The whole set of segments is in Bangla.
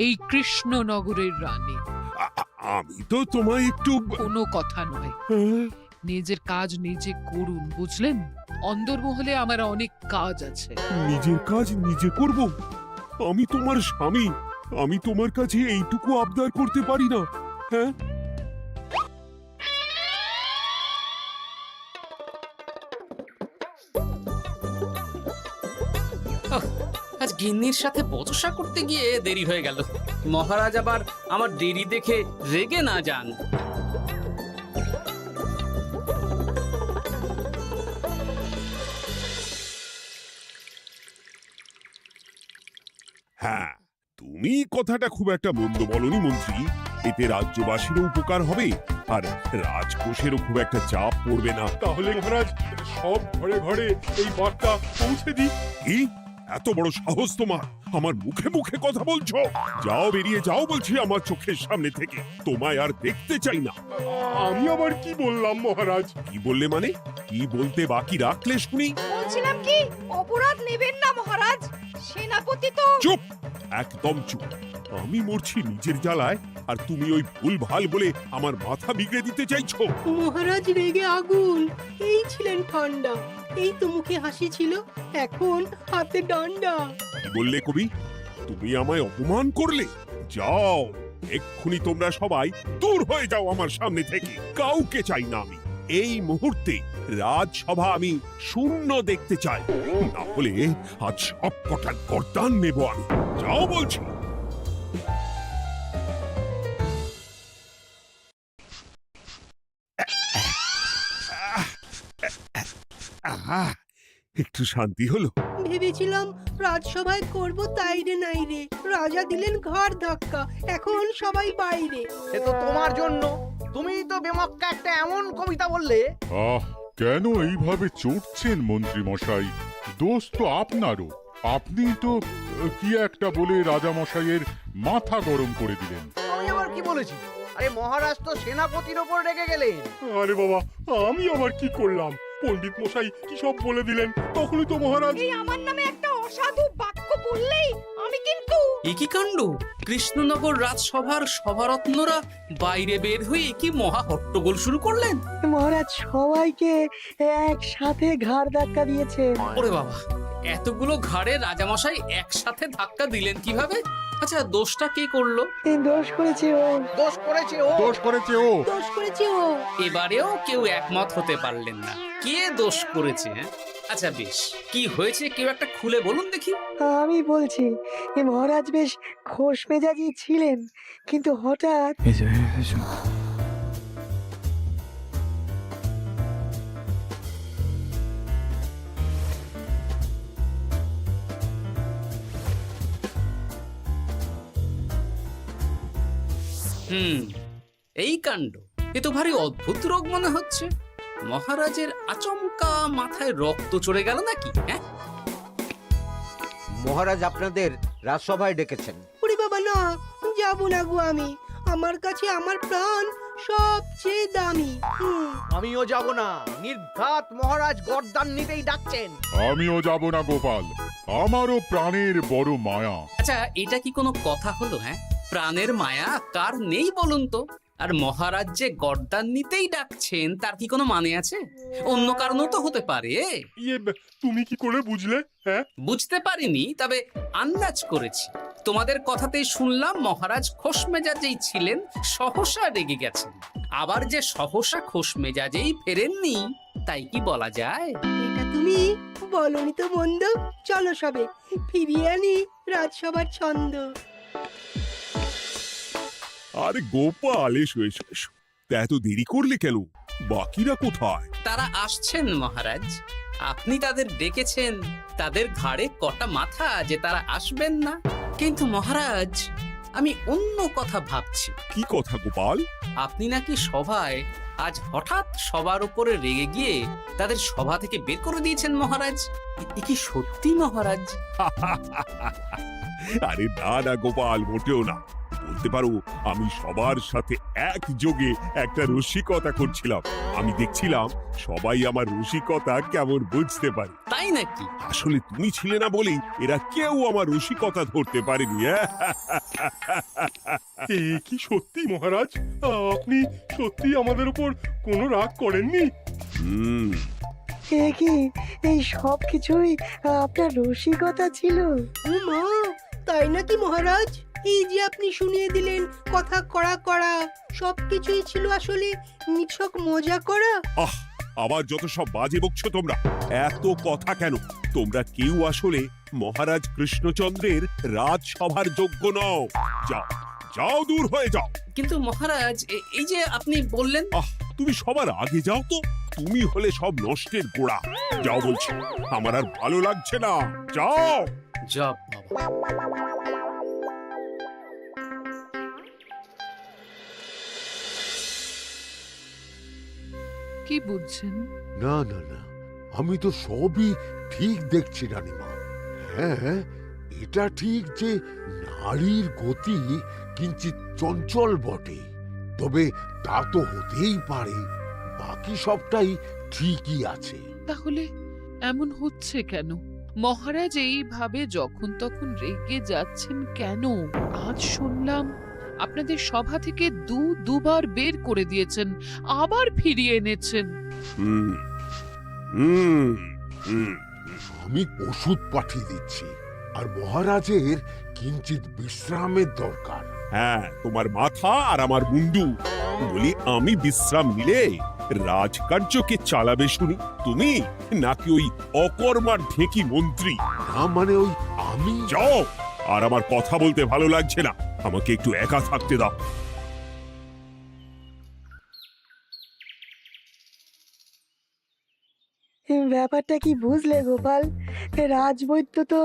এই কৃষ্ণনগরের রানী। আমি তো তোমায় একটু কোনো কথা নয়, নিজের কাজ নিজে করুন, বুঝলেন? অন্দরমহলে আমার অনেক কাজ আছে। নিজের কাজ নিজে করব? আমি তোমার স্বামী, আমি তোমার কাছে এইটুকু আবদার করতে পারি না? হ্যাঁ, আজ গিন্নির সাথে বচসা করতে গিয়ে দেরি হয়ে গেল। মহারাজ আবার আমার দেরি দেখে রেগে না যান। হ্যাঁ, তুমি কথাটা খুব একটা মন্দ বলনি মন্ত্রী। এতে রাজ্যবাসীরও উপকার হবে আর রাজকোষেরও খুব একটা চাপ পড়বে না। তাহলে মহারাজ সব ঘরে ঘরে এই বার্তা পৌঁছে দিই। কি এত বড় সাহস তোমার? আমার মুখে মুখে কথা বলছো? যাও, বেরিয়ে যাও বলছি আমার চোখের সামনে থেকে। তোমায় আর দেখতে চাই না। আমি আবার কি বললাম মহারাজ? কি বললে মানে? কি বলতে বাকি রাখলে শুনি? বলছিলাম কি, অপরাধ নেবেন না মহারাজ, সেনাপতি তো। চুপ, একদম চুপ। আমি মরছি নিজের জ্বালায় আর তুমি ওই ভুল ভাল বলে আমার মাথা বিগড়ে দিতে চাইছো? মহারাজ রেগে আগুন, এই ছিলেন ঠান্ডা, এই তো মুখে হাসি ছিল, এখন হাতে ডান্ডা। কি বললে কবি? তুমি আমায় অপমান করলে? যাও, এক্ষুনি তোমরা সবাই দূর হয়ে যাও আমার সামনে থেকে। কাউকে চাই না আমি। এই মুহূর্তে রাজসভা আমি শূন্য দেখতে চাই, না হলে আজ সব কটা গর্দান নেব আমি। যাও বলছি। একটু শান্তি হলো। ভেবেছিলাম রাজসভায় করব তাই রে নাই রে, রাজা দিলেন ঘাড় ধাক্কা, এখন সবাই বাইরে। সে তো তোমার জন্য, তুমিই তো বেমক্কা একটা এমন কবিতা বললে। কেন এইভাবে চটছেন মন্ত্রী মশাই? দোষ তো আপনারও। আপনি তো কি একটা বলে রাজা মশাইয়ের মাথা গরম করে দিলেন। আমি আবার কি বলেছি? আরে মহারাজ তো সেনাপতির ওপর রেগে গেলেন। আরে বাবা, আমি আবার কি করলাম? পণ্ডিত মশাই কি সব বলে দিলেন, তখনই তো মহারাজ। এই আমার নামে একটা অসাধু বাক্য বললেই আমি কিন্তু। এ কি কাণ্ড! কৃষ্ণনগর রাজসভার সভারত্নরা বাইরে বের হয়ে কি মহা হট্টগোল শুরু করলেন। মহারাজ সবাইকে একসাথে ঘাড় ধাক্কা দিয়েছে। ওরে বাবা, এতগুলো ঘাড়ে রাজামশাই একসাথে ধাক্কা দিলেন কিভাবে? আচ্ছা, দোষটা কে করলো? দোষ করেছে ও, দোষ করেছে ও। দোষ করেছে ও। দোষ করেছে ও। এবারেও কেউ একমত হতে পারলেন না কে দোষ করেছে। আচ্ছা বেশ, কি হয়েছে কেউ একটা খুলে বলুন দেখি। আমি বলছি, মহারাজ বেশ খোশ মেজাজি ছিলেন, কিন্তু হঠাৎ এই কাণ্ড! এ তো ভারী অদ্ভুত রোগ মনে হচ্ছে। মহারাজের আচমকা মাথায় রক্ত চড়ে গেল নাকি? হ্যাঁ, মহারাজ আপনাদের রাজসভায় ডেকেছেন। ওরে বাবা না, যাব না গো আমি, আমার কাছে আমার প্রাণ সবচেয়ে দামি। আমিও যাব না, নির্ঘাত মহারাজ গর্দান নিতেই ডাকছেন। আমিও যাব না গোপাল, আমারও প্রাণের বড় মায়া। আচ্ছা, এটা কি কোনো কথা হলো? হ্যাঁ, প্রাণের মায়া কার নেই বলুন তো? আর মহারাজ যে গর্দান নিতেই ডাকছেন তার কি কোনো মানে আছে? অন্য কারণও তো হতে পারে। তুমি কি করে বুঝলে? হ্যাঁ, বুঝতে পারিনি, তবে আন্দাজ করেছি। তোমাদের কথাতেই শুনলাম মহারাজ খোশ মেজাজেই ছিলেন, সহসা রেগে গেছেন। আবার যে সহসা খোশ মেজাজেই ফেরেননি, তাই কি বলা যায়? এটা তুমি বলনি তো মন্দ। চলো সবে ফিরিয়ে আনি রাজসভার ছন্দ। আরে গোপাল, এসো এসো এসো। তা এত দেরি করলে কেন? বাকিরা কোথায়? তারা আসছেন মহারাজ। আপনি তাদের ডেকেছেন, তাদের ঘাড়ে কটা মাথা যে তারা আসবেন না। কিন্তু মহারাজ, আমি অন্য কথা ভাবছি। কি কথা গোপাল? আপনি নাকি সভায় আজ হঠাৎ সবার উপরে রেগে গিয়ে তাদের সভা থেকে বের করে দিয়েছেন মহারাজ। এ কি সত্যি মহারাজ? আরে না না গোপাল, মোটেও না। বলতে পারো আমি সবার সাথে একযোগে একটা রসিকতা করছিলাম। আমি দেখছিলাম সবাই আমার রসিকতা কেমন বুঝতে পারে। তাই নাকি? আসলে তুমি ছিলে না বলেই এরা কেউ আমার রসিকতা ধরতে পারেনি। এ কি সত্যি মহারাজ? আপনি সত্যি আমাদের উপর কোনো রাগ করেননি? হুম, এ কি এই সব কিছুই আপনার রসিকতা ছিল? ও মা, তাই নাকি মহারাজ? এই যে আপনি শুনিয়ে দিলেন কথা কড়া কড়া, সবকিছুই ছিল আসলে নিছক মজা করা। আহ, আবার যত সব বাজে বকছো তোমরা। এত কথা কেন? তোমরা কেউ আসলে মহারাজ কৃষ্ণচন্দ্রের রাজসভার যোগ্য নও। যাও, যাও, দূর হয়ে যাও। কিন্তু মহারাজ, এই যে আপনি বললেন। আহ, তুমি সবার আগে যাও তো। তুমি হলে সব নষ্টের গোড়া। যাও বলছি, আমার আর ভালো লাগছে না। যাও। জব বাবা। কি বুঝছেন? না না না, আমি তো সবই ঠিক দেখছি রানীমা। হ্যাঁ, এটা ঠিক যে নারীর গতি কিঞ্চিত চঞ্চল বটে, তবে তা তো হতেই পারে। বাকি সবটাই ঠিকই আছে। তাহলে এমন হচ্ছে কেন? মহারাজ এইভাবে যখন তখন রেগে যাচ্ছেন কেন? আজ শুনলাম আপনাদের সভা থেকে দুবার বের করে দিয়েছেন, আবার ফিরিয়ে এনেছেন। হুম হুম হুম আমি ওষুধ পাঠিয়ে দিচ্ছি, আর মহারাজের কিঞ্চিত বিশ্রামের দরকার। হ্যাঁ, তোমার মাথা আর আমার মুন্ডু। বলি, আমি বিশ্রাম নিলে রাজকার্যকে চালাবে শুনি তুমি, নাকি ওই অকর্মার ঢেকি মন্ত্রী? না মানে ওই আমি। যাও, আর আমার কথা বলতে ভালো লাগছে না। আমাকে একটু একা থাকতে দাও। ব্যাপারটা কি বুঝলে গোপাল? রাজবৈদ্য তো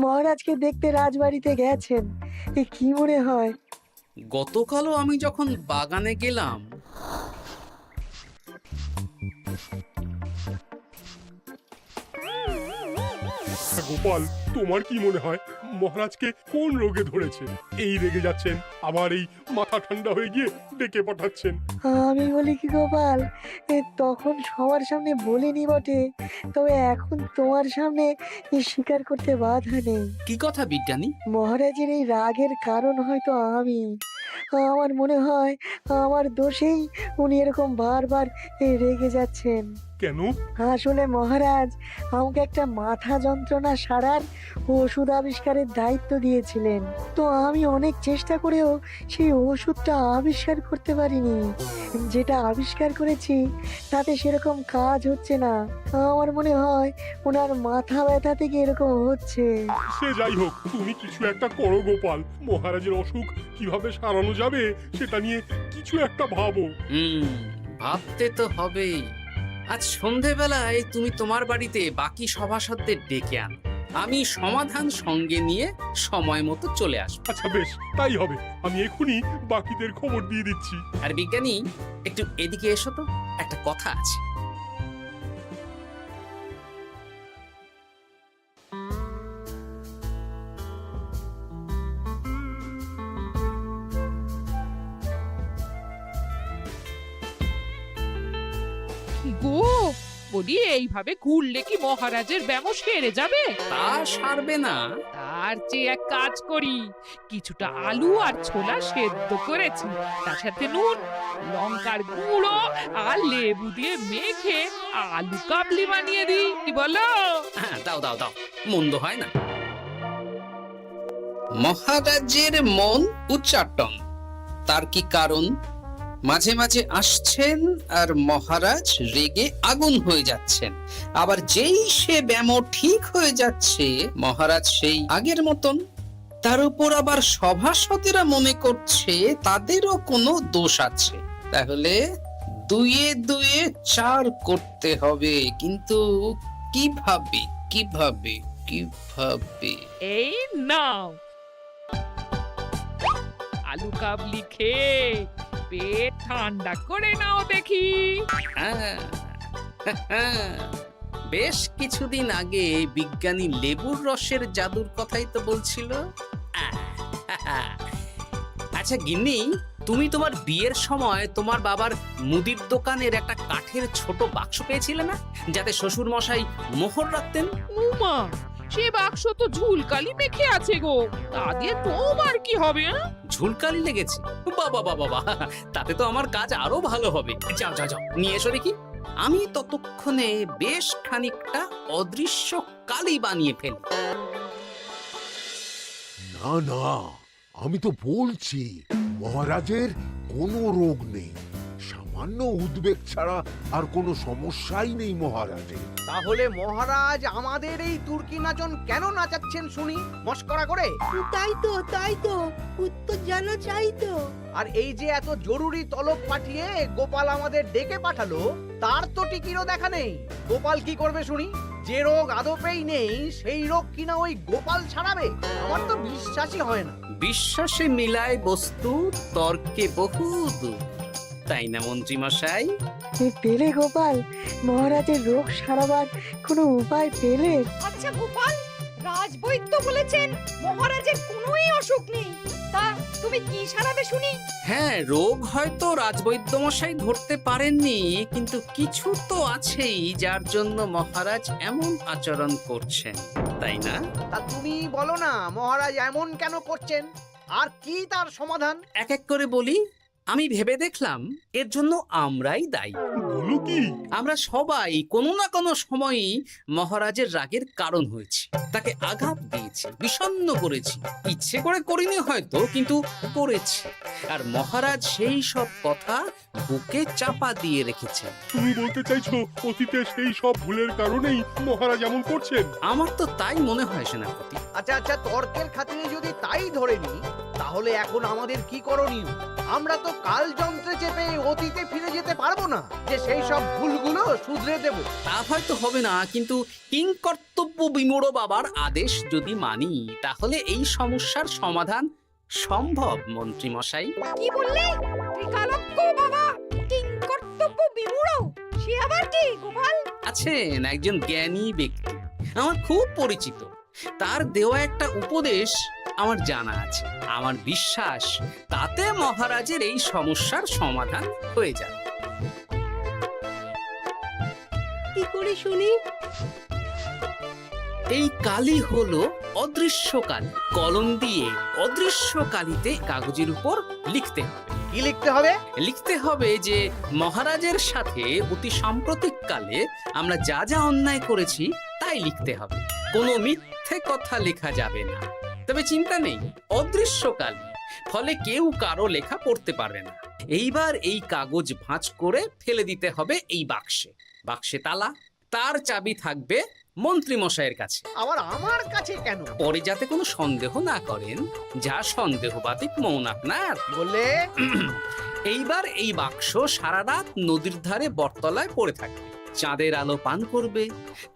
মহারাজকে দেখতে রাজবাড়িতে গেছেন। কি মনে হয়? গতকালও আমি যখন বাগানে গেলাম, গোপাল, তোমার কি মনে হয় মহারাজকে কোন রোগে ধরেছে? এই রেগে যাচ্ছেন, আবার এই মাথা ঠান্ডা হয়ে গিয়ে ডেকে পাঠাচ্ছেন। আমি বলি কি গোপাল, তখন সবার সামনে বলিনি বটে, তবে এখন তোমার সামনে স্বীকার করতে বাধা নেই। কি কথা বিজ্ঞানী? মহারাজের এই রাগের কারণ হয়তো আমি। আমার মনে হয় আমার দোষেই উনি এরকম বারবার রেগে যাচ্ছেন। কেন? আসলে মহারাজ আমাকে একটা মাথা যন্ত্রণা সারার ওষুধ আবিষ্কারের দায়িত্ব দিয়েছিলেন, তো আমি অনেক চেষ্টা করেও সেই ওষুধটা আবিষ্কার করতে পারিনি। যেটা আবিষ্কার করেছি তাতে সেরকম কাজ হচ্ছে না। আমার মনে হয় ওনার মাথা ব্যথা থেকে এরকম হচ্ছে। সে যাই হোক, তুমি কিছু একটা করো গোপাল। মহারাজের অসুখ কিভাবে সারানো যাবে সেটা নিয়ে কিছু একটা ভাবো। ভাবতে তো হবেই। আজ সন্ধেবেলায় তুমি তোমার বাড়িতে বাকি সভাসদদের ডেকে আনো, আমি সমাধান সঙ্গে নিয়ে সময় মতো চলে আসবো। আচ্ছা বেশ, তাই হবে। আমি এখনই বাকিদের খবর দিয়ে দিচ্ছি। আর বিজ্ঞানী, একটু এদিকে এসো তো, একটা কথা আছে। গো, বলি এইভাবে ঘুরলে কি মহারাজের ব্যামো সেরে যাবে? তা সারবে না। তার চেয়ে এক কাজ করি, কিছুটা আলু আর ছোলা সেদ্ধ করেছি, তার সাথে নুন, লঙ্কার গুঁড়ো আর লেবু দিয়ে মেখে আলু কাবলি বানিয়ে দিই, কি বলো? হ্যাঁ, দাও দাও দাও, মন্দ হয় না। মহারাজের মন উচ্চাটন, তার কি কারণ? মাঝে মাঝে আসছেন আর মহারাজ রেগে আগুন হয়ে যাচ্ছেন, আবার যেই সে ব্যামো ঠিক হয়ে যাচ্ছে মহারাজ সেই আগের মতন। তার উপর আবার সভাসদেরা মনে করছে তাদেরও কোনো দোষ আছে। তাহলে দুয়ে দুয়ে চার করতে হবে, কিন্তু কিভাবে কিভাবে কিভাবে? এই নাও আলু কাবলি খেয়ে পেট ঠান্ডা করে নাও দেখি। হ্যাঁ, বেশ কিছুদিন আগে বিজ্ঞানী লেবুর রসের জাদুর কথাই তো বলছিল। আর আচ্ছা গিন্নি, তুমি তোমার বিয়ের সময় তোমার বাবার মুদির দোকানের একটা কাঠের ছোট বাক্স পেয়েছিলে না, যাতে শ্বশুর মশাই মোহর রাখতেন? উমা, সে বাক্স তো ঝুলকালি মেখে আছে গো, তা দিয়ে তোমার কি হবে? ঝুলকালি লেগেছে? বাবা বাবা বাবা, তাতে তো আমার কাজ আরো ভালো হবে। যাও যাও যাও, নিয়ে এসো দেখি। আমি ততক্ষণে বেশ খানিকটা অদৃশ্য কালি বানিয়ে ফেলি। না না, আমি তো বলছি মহারাজের কোনো রোগ নেই, সামান্য উদ্বেগ ছাড়া আর কোনো সমস্যাই নেই মহারাজের। তাহলে মহারাজ আমাদের এই তুর্কি নাচন কেন নাচাচ্ছেন শুনি, মস্করা করে? তাই তো উত্তর জানা চাই তো। আর এই যে এত জরুরি তলব পাঠিয়ে গোপাল আমাদের ডেকে পাঠালো, তার তো টিকিরও দেখা নেই। গোপাল কি করবে শুনি? যে রোগ আদপেই নেই সেই রোগ কিনা ওই গোপাল ছাড়াবে? আমার তো বিশ্বাসই হয় না। বিশ্বাসে মিলায় বস্তু, তর্কে বহু দূর, তাই না মন্ত্রী মশাই? পেলে গোপাল, মহারাজের রোগ সারাবার কোনো উপায় পেলে? আচ্ছা গোপাল, রাজবৈদ্য বলেছেন মহারাজের কোনোই অসুখ নেই, তা তুমি কি সারাবে শুনি? হ্যাঁ, রোগ হয়তো রাজবৈদ্য মশাই ধরতে পারেননি, কিন্তু কিছু তো আছেই যার জন্য মহারাজ এমন আচরণ করছেন, তাই না? তা তুমি বলো না মহারাজ এমন কেন করছেন, আর কি তার সমাধান? এক এক করে বলি। আমি ভেবে দেখলাম এর জন্য আমরাই দায়ী। বলো কি? আমরা সবাই কোনো না কোনো সময়ই মহারাজের রাগের কারণ হয়েছি, তাকে আঘাত দিয়েছি, বিষণ্ণ করেছি। ইচ্ছে করে করিনি হয়তো, কিন্তু করেছি। আর মহারাজ সেই সব কথা বুকে চাপা দিয়ে রেখেছেন। তুমি বলতে চাইছো অতীতে সেই সব ভুলের কারণেই মহারাজ এমন করছেন? আমার তো তাই মনে হয় সেনাপতি। আচ্ছা আচ্ছা, তর্কের খাতিরে যদি তাই ধরে নি, তাহলে এখন আমাদের কি করণীয়? আমরা তো কাল যন্ত্রে চেপে অতীতে ফিরে যেতে পারবো না যে সেই সব ভুলগুলো শুধরে দেব। তা হয়তো হবে না, কিন্তু কিংকর্তব্য বিমূঢ় বাবার আদেশ যদি মানি, তাহলে এই সমস্যার সমাধান সম্ভব মন্ত্রী মশাই। কি বললে? ত্রিকালজ্ঞ বাবা কিংকর্তব্য বিমূঢ়, সে আবার কি গোপাল? আছেন একজন জ্ঞানী ব্যক্তি, আমার খুব পরিচিত। তার দেওয়া একটা উপদেশ আমার জানা আছে। আমার বিশ্বাস তাতে মহারাজের এই সমস্যার সমাধান হয়ে যাবে। কি করে শুনি? এই কালি হলো অদৃশ্য কালি। কলম দিয়ে অদৃশ্য কালিতে কাগজের উপর লিখতে হবে। কি লিখতে হবে? লিখতে হবে যে মহারাজের সাথে অতি সাম্প্রতিক কালে আমরা যা যা অন্যায় করেছি তাই লিখতে হবে। কোনো মিথ্যে কথা লেখা যাবে না। তবে চিন্তা নেই, অদৃশ্য কালি, ফলে কেউ কারো লেখা পড়তে পারবে না। এইবার এই কাগজ ভাঁজ করে ফেলে দিতে হবে এই বাক্সে। বাক্সে তালা, তার চাবি থাকবে মন্ত্রী মশাইয়ের কাছে। আবার আমার কাছে কেন? পরে যাতে কোনো সন্দেহ না করেন, যা সন্দেহবাতিক মৌন আপনার। বললে এইবার এই বাক্স সারা রাত নদীর ধারে বটতলায় পড়ে থাকবে, চাঁদের আলো পান করবে।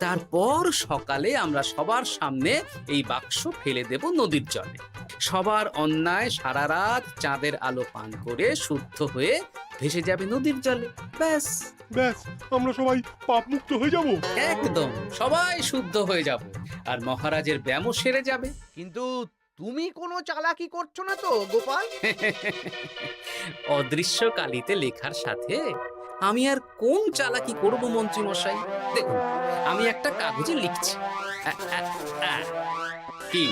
তারপর সকালে আমরা সবার সামনে এই বাক্স ফেলে দেব নদীর জলে। সবার অন্যায় সারা রাত চাঁদের আলো পান করে শুদ্ধ হয়ে ভেসে যাবে নদীর জলে। ব্যাস ব্যাস, আমরা সবাই পাপ মুক্ত হয়ে যাব। একদম সবাই শুদ্ধ হয়ে যাব, আর মহারাজের ব্যামো সেরে যাবে। কিন্তু তুমি কোনো চালাকি করছো না তো গোপাল? অদৃশ্য কালিতে লেখার সাথে আমি আর কোন চালাকি করব মন্ত্রী মশাই? দেখুন, আমি একটা কাগজে লিখছি। কি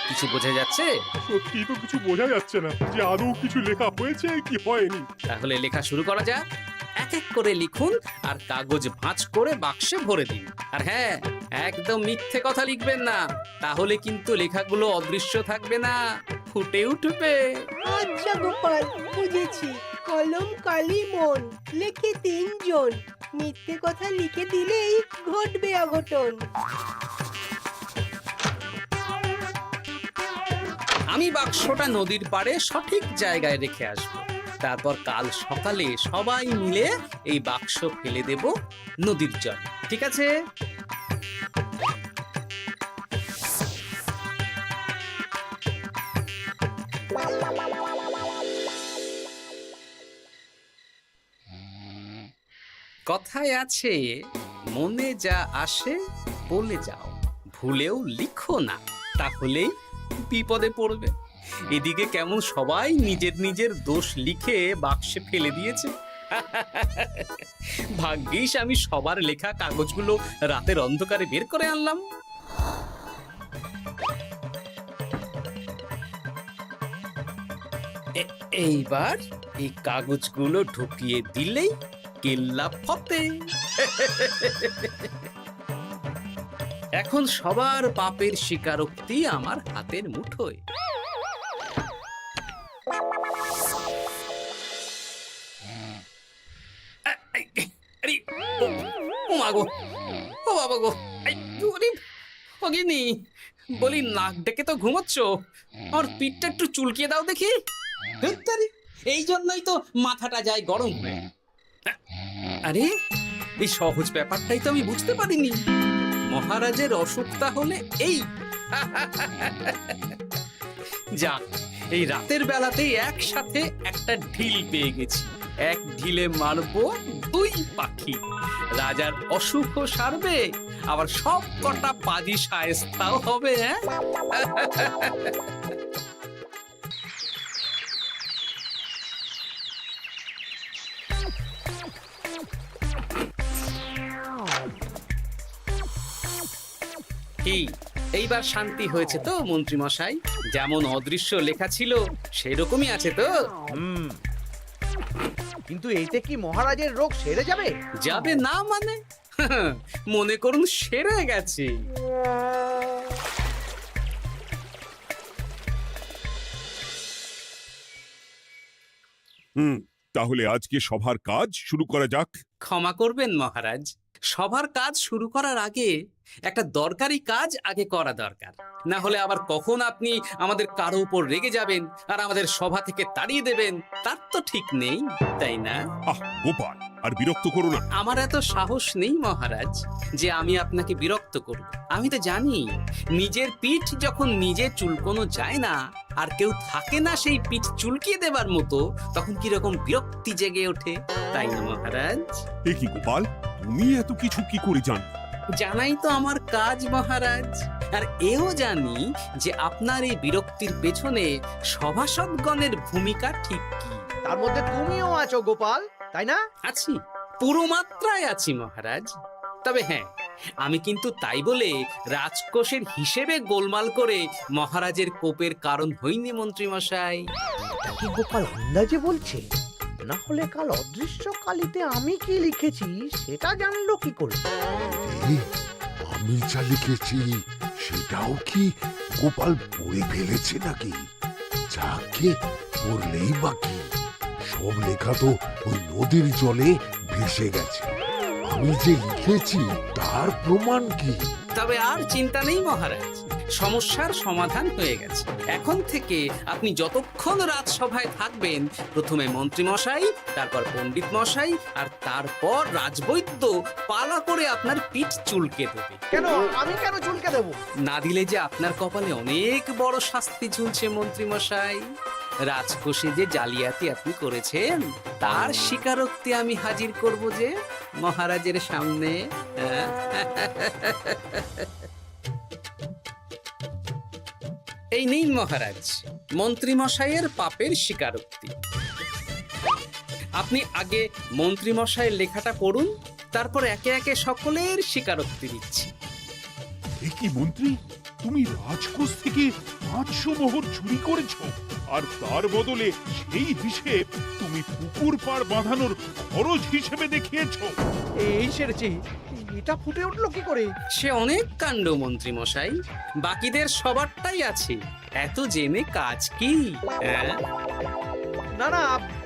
কিছু বোঝা যাচ্ছে? সত্যি তো কিছু বোঝা যাচ্ছে না যে আদৌ কিছু লেখা হয়েছে কি হয়নি। তাহলে লেখা শুরু করা যাক। এক এক করে লিখুন আর কাগজ ভাঁজ করে বাক্সে ভরে দিন। আর হ্যাঁ, একদম মিথ্যে কথা লিখবেন না, তাহলে কিন্তু লেখাগুলো অদৃশ্য থাকবে না, ফুটে উঠবে। আচ্ছা গোপাল, বুঝেছি। কলম কালি মন, লেখে 3 জন। মিথ্যে কথা লিখে দিলেই ঘটবে অঘটন। আমি বাক্সটা নদীর পাড়ে সঠিক জায়গায় রেখে আসব। তারপর কাল সকালে সবাই মিলে এই বাক্স ফেলে দেব নদীর জলে। ঠিক আছে? কথায় আছে, মনে যা আসে বলে যাও, ভুলেও লিখো না, তাহলেই বিপদে পড়বে। এদিকে কেমন সবাই নিজের নিজের দোষ লিখে বাক্সে ফেলে দিয়েছে। ভাগ্যিস আমি সবার লেখা কাগজগুলো রাতের অন্ধকারে বের করে আনলাম। এইবার এই কাগজগুলো ঢুকিয়ে দিলেই কেল্লা ফতে। এখন সবার পাপের স্বীকারোক্তি আমার হাতের মুঠোয়। আরে, ও মা গো, ও বাবা গো, বলি নাক ডেকে তো ঘুমোচ্ছ, আর পিঠটা একটু চুলকিয়ে দাও দেখি। ধুত্তারি, এই জন্যই তো মাথাটা যায় গরম হয়ে। আরে, এই সহজ ব্যাপারটাই তো আমি বুঝতে পারিনি। মহারাজের অসুখ তাহলে এই। যাক, এই রাতের বেলাতেই একসাথে একটা ঢিল পেয়ে গেছি। এক ঢিলে মারবো 2 পাখি। রাজার অসুখও সারবে, আবার সব কটা পাজি শায়েস্তাও হবে। হ্যাঁ, কি এইবার শান্তি হয়েছে তো মন্ত্রী মশাই? যেমন অদৃশ্য লেখা ছিল সেরকমই আছে তো? কিন্তু এতে কি মহারাজের রোগ সেরে যাবে? যাবে না মানে? মনে করুন সেরে গেছে। তাহলে আজকে সভার কাজ শুরু করা যাক। ক্ষমা করবেন মহারাজ, সবার কাজ শুরু করার আগে একটা দরকারি কাজ আগে করা দরকার। না হলে আবার কখন আপনি আমাদের কারো উপর রেগে যাবেন আর আমাদের সভা থেকে তাড়িয়ে দেবেন তার তো ঠিক নেই, তাই না? আহ গোপাল, আর বিরক্ত করো না। আমার এত সাহস নেই মহারাজ যে আমি আপনাকে বিরক্ত করব। আমি তো জানি নিজের পিঠ যখন নিজে চুলকোনো যায় না, আর কেউ থাকে না সেই পিঠ চুলকিয়ে দেবার মতো, তখন কিরকম বিরক্তি জেগে ওঠে, তাই না মহারাজ? এ কি গোপাল, তুমি এত কিছু কি করে জানো? জানাই তো আমার কাজ মহারাজ। আর এও জানি যে আপনার এই বিরক্তির পেছনে সভাসদগণের ভূমিকা ঠিক কি। তার মধ্যে তুমিও আছো গোপাল, তাই না? আছি, পুরো মাত্রায় আছি মহারাজ। তবে হ্যাঁ, আমি কিন্তু তাই বলে রাজকোষের হিসেবে গোলমাল করে মহারাজের কোপের কারণ হইনি মন্ত্রী মশাই। এটা কি গোপাল আন্দাজে বলছে? না হলে কাল অদৃশ্য কালিতে আমি কি লিখেছি সেটা জানলো কি করে? এই, আমি যা লিখেছি সেটাও কি গোপাল পড়ে ফেলেছে নাকি? যাকে পড়লেই বাকি, সব লেখা তো ওই নদীর জলে ভেসে গেছে। আমি যে লিখেছি তার প্রমাণ কি? তবে আর চিন্তা নেই মহারাজ, সমস্যার সমাধান হয়ে গেছে। এখন থেকে আপনি যতক্ষণ রাজসভায় থাকবেন, প্রথমে মন্ত্রী মশাই, তারপর পণ্ডিত মশাই, আর তারপর রাজবৈদ্য পালা করে আপনার পিঠ চুলকে দেবে। কেন আমি কেন চুলকে দেবো? না দিলে যে আপনার কপালে অনেক বড় শাস্তি ঝুলছে মন্ত্রী মশাই। রাজকোষে যে জালিয়াতি আপনি করেছেন তার স্বীকারোক্তি আমি হাজির করব যে মহারাজের সামনে। এই নিন মহারাজ, মন্ত্রী মশাইয়ের পাপের স্বীকারোক্তি। আপনি আগে মন্ত্রী মশাইয়ের লেখাটা পড়ুন, তারপর একে একে সকলের স্বীকারোক্তি দিচ্ছি। এ কি মন্ত্রী, তুমি রাজকোষ থেকে 500 মোহর চুরি করেছো, আর তার বদলে সেই হিসেব তুমি পুকুর পাড় বাঁধানোর খরচ হিসেবে দেখিয়েছো। এই সেরেছে, এটা ফুটে উঠলো কি করে? সে অনেক কাণ্ড মন্ত্রী মশাই, বাকিদের সবারটাই আছে, এত জেনে কাজ কি? না না,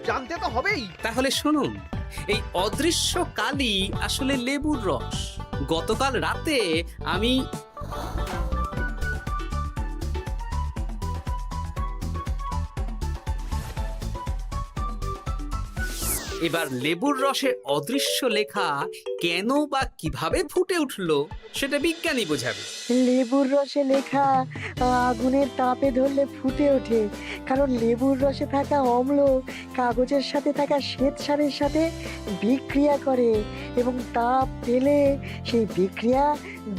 জানতে তো হবেই। তাহলে শুনুন, এই অদৃশ্য কালি আসলে লেবুর রস। গতকাল রাতে আমি এবার লেবুর রসে অদৃশ্য লেখা কেন বা কিভাবে ফুটে উঠলো সেটা বিজ্ঞানী বোঝাবে। লেবুর রসে লেখা আগুনের তাপে ধরলে ফুটে ওঠে, কারণ লেবুর রসে থাকা অম্ল কাগজের সাথে থাকা শ্বেতসারের সাথে বিক্রিয়া করে এবং তাপ পেলে সেই বিক্রিয়া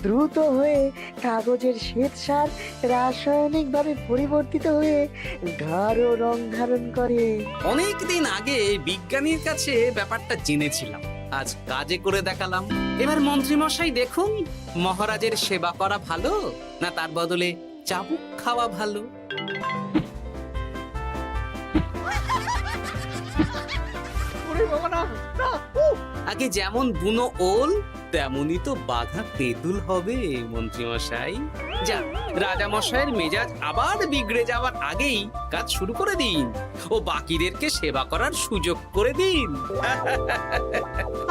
দ্রুত হয়ে কাগজের শ্বেতসার রাসায়নিকভাবে পরিবর্তিত হয়ে গাঢ় রং ধারণ করে। অনেক দিন আগে বিজ্ঞানীর কাছে ব্যাপারটা জেনেছিলাম, আজ কাজে করে দেখালাম। এবার মন্ত্রী মশাই দেখুন, মহারাজের সেবা করা ভালো না তার বদলে চাবুক খাওয়া ভালো। ওরে বাবা না, না, উফ! আগে যেমন বুনো ওল তেমনই তো বাঘা তেঁতুল হবে মন্ত্রী মশাই। যা, রাজা মশাইয়ের মেজাজ আবার বিগড়ে যাওয়ার আগেই কাজ শুরু করে দিন ও বাকিদেরকে সেবা করার সুযোগ করে দিন।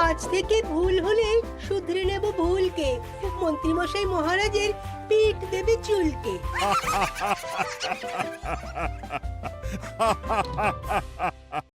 আজ থেকে ভুল হলে শুধরে নেব ভুলকে। মন্ত্রীমশাই মহারাজের পিঠ দেবে চুলকে।